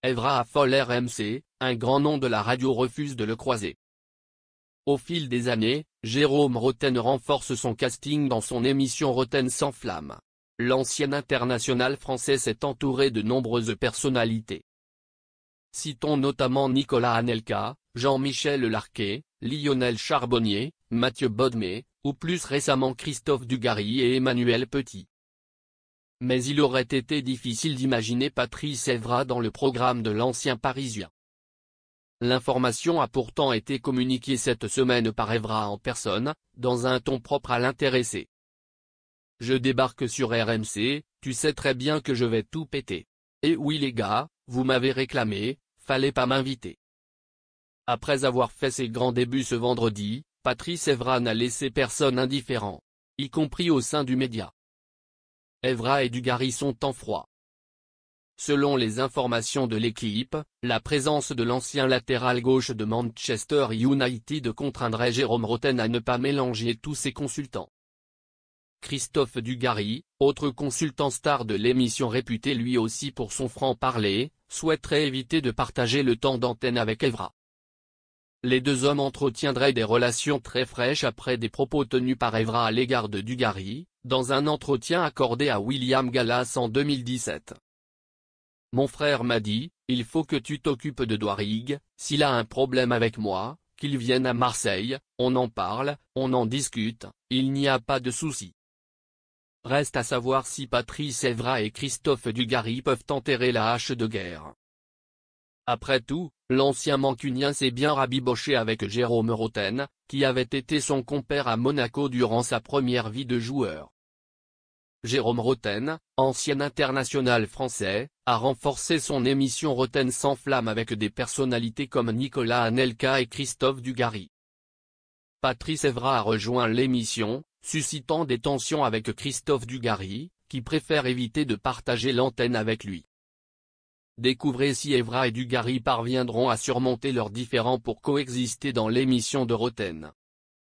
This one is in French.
Evra affole RMC, un grand nom de la radio refuse de le croiser. Au fil des années, Jérôme Rotten renforce son casting dans son émission Rotten sans flamme. L'ancien international français s'est entouré de nombreuses personnalités. Citons notamment Nicolas Anelka, Jean-Michel Larquet, Lionel Charbonnier, Mathieu Bodmer, ou plus récemment Christophe Dugarry et Emmanuel Petit. Mais il aurait été difficile d'imaginer Patrice Evra dans le programme de l'ancien Parisien. L'information a pourtant été communiquée cette semaine par Evra en personne, dans un ton propre à l'intéressé. « Je débarque sur RMC, tu sais très bien que je vais tout péter. Et oui les gars, vous m'avez réclamé, fallait pas m'inviter. » Après avoir fait ses grands débuts ce vendredi, Patrice Evra n'a laissé personne indifférent, y compris au sein du média. Evra et Dugarry sont en froid. Selon les informations de l'équipe, la présence de l'ancien latéral gauche de Manchester United contraindrait Jérôme Rotten à ne pas mélanger tous ses consultants. Christophe Dugarry, autre consultant star de l'émission réputé lui aussi pour son franc-parler, souhaiterait éviter de partager le temps d'antenne avec Evra. Les deux hommes entretiendraient des relations très fraîches après des propos tenus par Evra à l'égard de Dugarry, dans un entretien accordé à William Gallas en 2017. « Mon frère m'a dit, il faut que tu t'occupes de Douarig, s'il a un problème avec moi, qu'il vienne à Marseille, on en parle, on en discute, il n'y a pas de souci. » Reste à savoir si Patrice Evra et Christophe Dugarry peuvent enterrer la hache de guerre. Après tout, l'ancien mancunien s'est bien rabiboché avec Jérôme Rotten, qui avait été son compère à Monaco durant sa première vie de joueur. Jérôme Rotten, ancien international français, a renforcé son émission Rotten sans flamme avec des personnalités comme Nicolas Anelka et Christophe Dugarry. Patrice Evra a rejoint l'émission, suscitant des tensions avec Christophe Dugarry, qui préfère éviter de partager l'antenne avec lui. Découvrez si Evra et Dugarry parviendront à surmonter leurs différends pour coexister dans l'émission de Rotten.